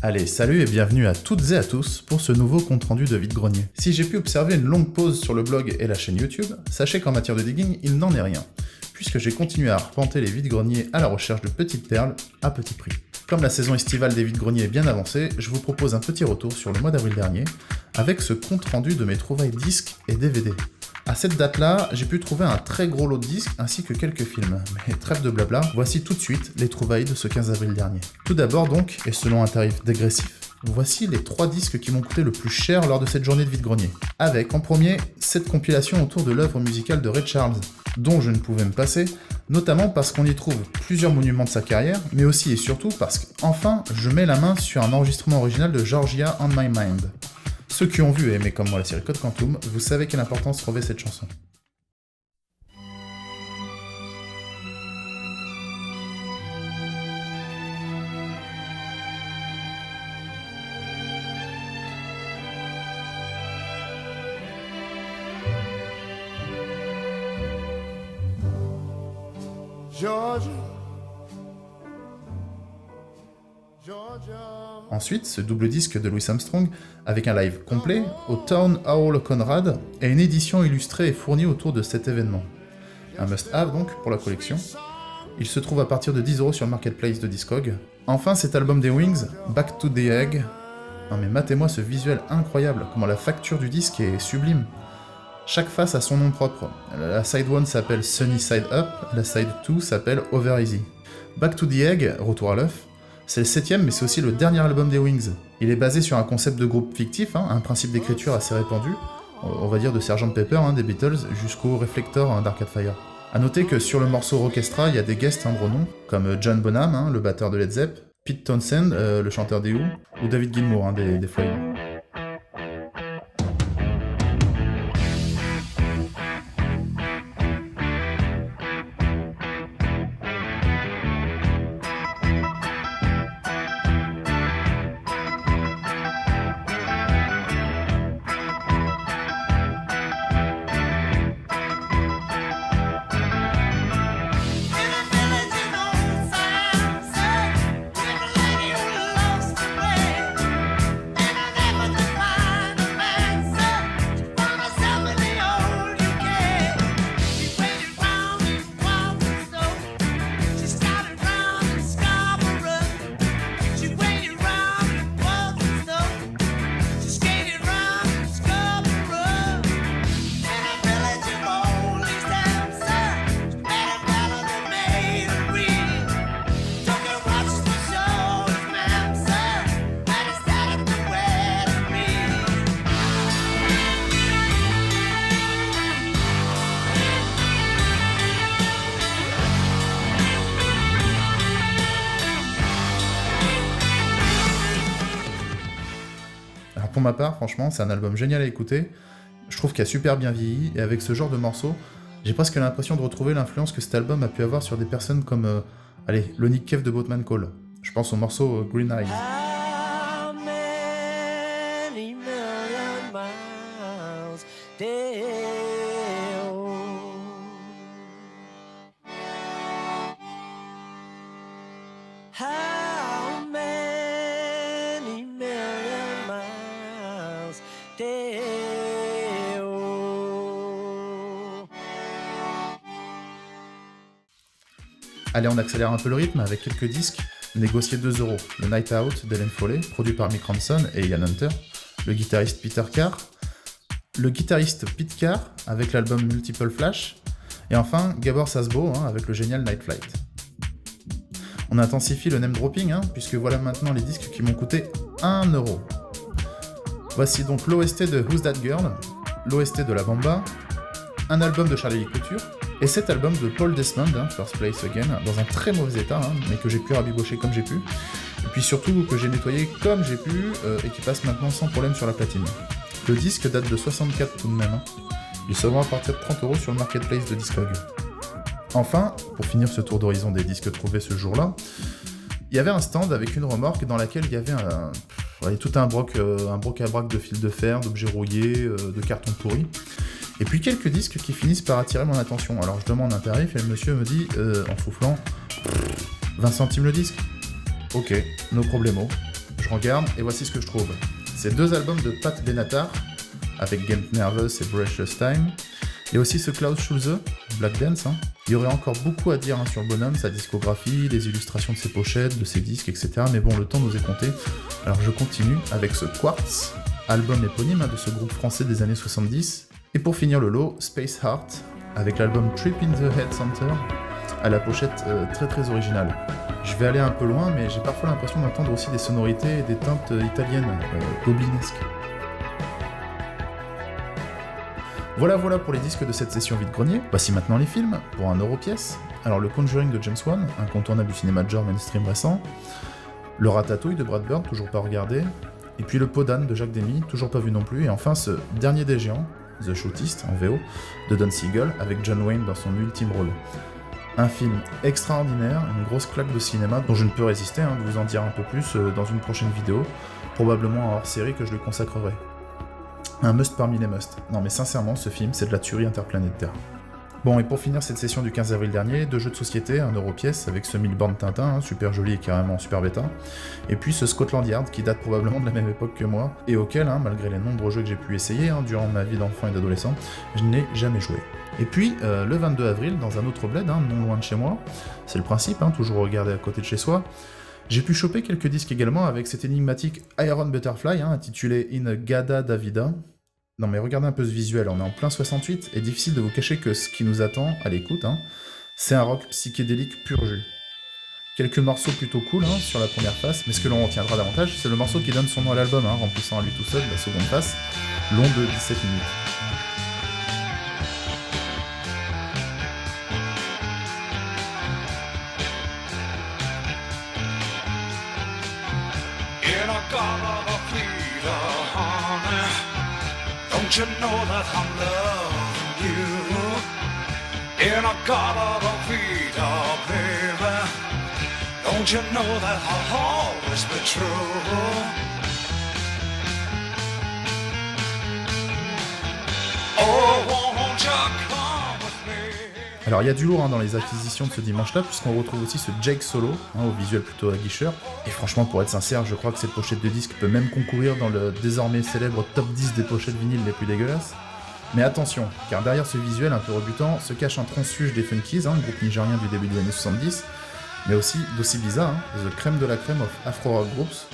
Allez, salut et bienvenue à toutes et à tous pour ce nouveau compte-rendu de vide-grenier. Si j'ai pu observer une longue pause sur le blog et la chaîne YouTube, sachez qu'en matière de digging, il n'en est rien, puisque j'ai continué à arpenter les vide-greniers à la recherche de petites perles à petit prix. Comme la saison estivale des vide-greniers est bien avancée, je vous propose un petit retour sur le mois d'avril dernier, avec ce compte-rendu de mes trouvailles disques et DVD. À cette date-là, j'ai pu trouver un très gros lot de disques ainsi que quelques films. Mais trêve de blabla, voici tout de suite les trouvailles de ce 15 avril dernier. Tout d'abord donc, et selon un tarif dégressif, voici les 3 disques qui m'ont coûté le plus cher lors de cette journée de vide-grenier. Avec en premier, cette compilation autour de l'œuvre musicale de Ray Charles, dont je ne pouvais me passer, notamment parce qu'on y trouve plusieurs monuments de sa carrière, mais aussi et surtout parce qu'enfin, je mets la main sur un enregistrement original de Georgia on My Mind. Ceux qui ont vu et aimé comme moi la série Code Quantum, vous savez quelle importance revêt cette chanson. Georgia, Georgia. Ensuite, ce double disque de Louis Armstrong, avec un live complet, au Town Hall Conrad, et une édition illustrée et fournie autour de cet événement. Un must-have donc pour la collection. Il se trouve à partir de 10€ sur le marketplace de Discog. Enfin, cet album des Wings, Back to the Egg. Non mais matez-moi ce visuel incroyable, comment la facture du disque est sublime. Chaque face a son nom propre. La side 1 s'appelle Sunny Side Up, la side 2 s'appelle Over Easy. Back to the Egg, Retour à l'œuf, c'est le 7ème, mais c'est aussi le dernier album des Wings. Il est basé sur un concept de groupe fictif, un principe d'écriture assez répandu, on va dire de Sgt Pepper, des Beatles, jusqu'au Reflector d'Arcade Fire. A noter que sur le morceau Orchestra, il y a des guests de renom, comme John Bonham, le batteur de Led Zepp, Pete Townshend, le chanteur des Who, ou David Gilmour, des Flying. Pour ma part, franchement, c'est un album génial à écouter. Je trouve qu'il a super bien vieilli, et avec ce genre de morceaux, j'ai presque l'impression de retrouver l'influence que cet album a pu avoir sur des personnes comme, le Nick Cave de Boatman Call. Je pense au morceau Green Eyes. How many million miles down? How many million miles down? Allez, on accélère un peu le rythme avec quelques disques négociés 2€. Le Night Out d'Helen Foley, produit par Mick Ronson et Ian Hunter. Le guitariste Peter Carr. Le guitariste Pete Carr avec l'album Multiple Flash. Et enfin, Gabor Szabo avec le génial Night Flight. On intensifie le name dropping, puisque voilà maintenant les disques qui m'ont coûté 1€. Voici donc l'OST de Who's That Girl, l'OST de La Bamba, un album de Charlie Lee Couture, et cet album de Paul Desmond, First Place Again, dans un très mauvais état, mais que j'ai pu rabibocher comme j'ai pu, et puis surtout que j'ai nettoyé comme j'ai pu, et qui passe maintenant sans problème sur la platine. Le disque date de 64 tout de même. Il se vend à partir de 30€ sur le marketplace de Discog. Enfin, pour finir ce tour d'horizon des disques trouvés ce jour-là, il y avait un stand avec une remorque dans laquelle il y avait tout un broc-à-brac de fils de fer, d'objets rouillés, de cartons pourris. Et puis quelques disques qui finissent par attirer mon attention. Alors je demande un tarif et le monsieur me dit, en soufflant, 20 centimes le disque. Ok, no problemo. je regarde et voici ce que je trouve. C'est 2 albums de Pat Benatar, avec Get Nervous et Precious Time. Il y a aussi ce Klaus Schulze, Black Dance. Il y aurait encore beaucoup à dire sur le bonhomme, sa discographie, les illustrations de ses pochettes, de ses disques, etc. Mais bon, le temps nous est compté. Alors je continue avec ce Quartz, album éponyme de ce groupe français des années 70. Et pour finir le lot, Space Heart, avec l'album Trip in the Head Center, à la pochette très très originale. Je vais aller un peu loin, mais j'ai parfois l'impression d'entendre aussi des sonorités et des teintes italiennes, goblinesques. Voilà pour les disques de cette session vide-grenier. Voici maintenant les films, pour 1 euro pièce. Alors le Conjuring de James Wan, incontournable du cinéma de genre mainstream récent. Le Ratatouille de Brad Bird, toujours pas regardé. Et puis le Podane de Jacques Demy, toujours pas vu non plus. Et enfin ce Dernier des Géants, The Shootist en VO, de Don Siegel, avec John Wayne dans son ultime rôle. Un film extraordinaire, une grosse claque de cinéma dont je ne peux résister de vous en dire un peu plus dans une prochaine vidéo, probablement un hors-série que je lui consacrerai. Un must parmi les musts. Non mais sincèrement, ce film, c'est de la tuerie interplanétaire. Bon, et pour finir cette session du 15 avril dernier, 2 jeux de société, 1 euro pièce, avec ce Milborn Tintin, super joli et carrément super bêta, et puis ce Scotland Yard, qui date probablement de la même époque que moi, et auquel, malgré les nombreux jeux que j'ai pu essayer durant ma vie d'enfant et d'adolescent, je n'ai jamais joué. Et puis, le 22 avril, dans un autre bled, non loin de chez moi, c'est le principe, toujours regarder à côté de chez soi, j'ai pu choper quelques disques également avec cet énigmatique Iron Butterfly, intitulé In Gada Davida. Non mais regardez un peu ce visuel, on est en plein 68, et difficile de vous cacher que ce qui nous attend à l'écoute, c'est un rock psychédélique pur jus. Quelques morceaux plutôt cool sur la première face, mais ce que l'on retiendra davantage, c'est le morceau qui donne son nom à l'album, remplissant à lui tout seul la seconde face, long de 17 minutes. Don't you know that I'm loving you? In a Galata Vida, baby. Don't you know that I'll always be true? Oh, won't you come with me? Alors il y a du lourd dans les acquisitions de ce dimanche-là, puisqu'on retrouve aussi ce Jake Solo, au visuel plutôt aguicheur. Et franchement, pour être sincère, je crois que cette pochette de disque peut même concourir dans le désormais célèbre top 10 des pochettes vinyles les plus dégueulasses. Mais attention, car derrière ce visuel un peu rebutant se cache un transfuge des Funkies, groupe nigérien du début des années 70, mais aussi d'aussi bizarre, the crème de la crème of Afro-rock groups,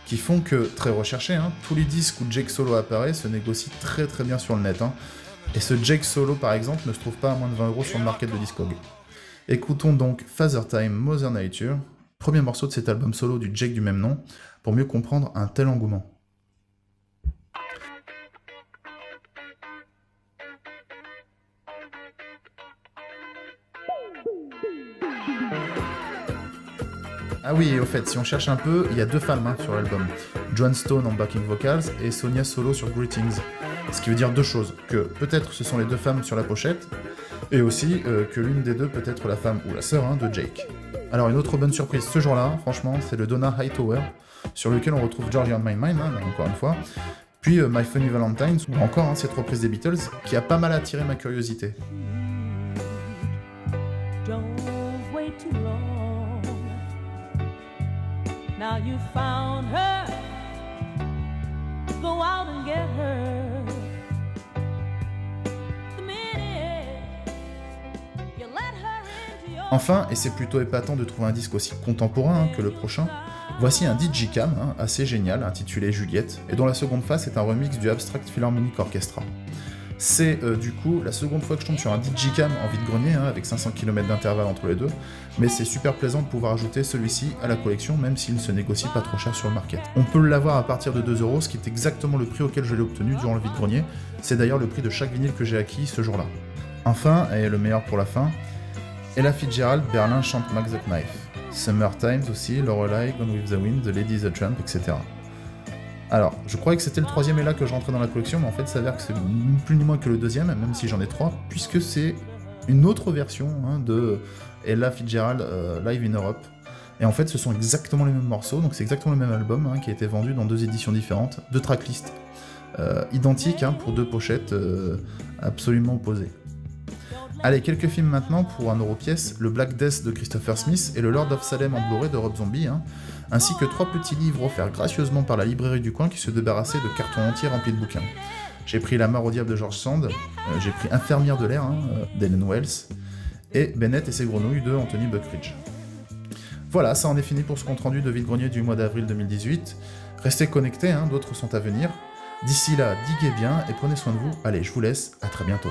qui font que, très recherchés, tous les disques où Jake Solo apparaît se négocient très très bien sur le net. Et ce Jake Solo par exemple ne se trouve pas à moins de 20 € sur le market de Discog. Écoutons donc Father Time, Mother Nature, premier morceau de cet album solo du Jake du même nom, pour mieux comprendre un tel engouement. Ah oui, et au fait, si on cherche un peu, il y a 2 femmes sur l'album. Joan Stone en backing vocals et Sonia Solo sur Greetings. Ce qui veut dire 2 choses, que peut-être ce sont les 2 femmes sur la pochette, et aussi que l'une des 2 peut être la femme ou la sœur de Jake. Alors une autre bonne surprise ce jour-là, franchement, c'est le Donna Hightower, sur lequel on retrouve Georgia on My Mind, encore une fois, puis My Funny Valentine, ou encore cette reprise des Beatles, qui a pas mal attiré ma curiosité. Now you found her, go out and get her. The minute you let her into your... Enfin, et c'est plutôt épatant de trouver un disque aussi contemporain que le prochain, voici un Digicam assez génial intitulé Juliette, et dont la seconde face est un remix du Abstract Philharmonic Orchestra. C'est du coup la seconde fois que je tombe sur un Digicam en vide-grenier, avec 500 km d'intervalle entre les deux, mais c'est super plaisant de pouvoir ajouter celui-ci à la collection, même s'il ne se négocie pas trop cher sur le market. On peut l'avoir à partir de 2 €, ce qui est exactement le prix auquel je l'ai obtenu durant le vide-grenier, c'est d'ailleurs le prix de chaque vinyle que j'ai acquis ce jour-là. Enfin, et le meilleur pour la fin, Ella Fitzgerald, Berlin chante Max the Knife, Summer Times aussi, Lorelei, Gone with the Wind, The Lady the Tramp, etc. Alors, je croyais que c'était le 3e Ella que je rentrais dans la collection, mais en fait, ça s'avère que c'est ni plus ni moins que le 2e, même si j'en ai 3, puisque c'est une autre version de Ella Fitzgerald Live in Europe. Et en fait, ce sont exactement les mêmes morceaux, donc c'est exactement le même album qui a été vendu dans 2 éditions différentes, 2 tracklists identiques pour 2 pochettes absolument opposées. Allez, quelques films maintenant pour 1€ pièce, le Black Death de Christopher Smith et le Lord of Salem en Blu-ray de Rob Zombie, ainsi que 3 petits livres offerts gracieusement par la librairie du coin qui se débarrassait de cartons entiers remplis de bouquins. J'ai pris La mort au diable de George Sand, j'ai pris Infirmière de l'air d'Ellen Wells, et Bennett et ses grenouilles de Anthony Buckridge. Voilà, ça en est fini pour ce compte rendu de Vide-Grenier du mois d'avril 2018. Restez connectés, d'autres sont à venir. D'ici là, diguez bien et prenez soin de vous. Allez, je vous laisse, à très bientôt.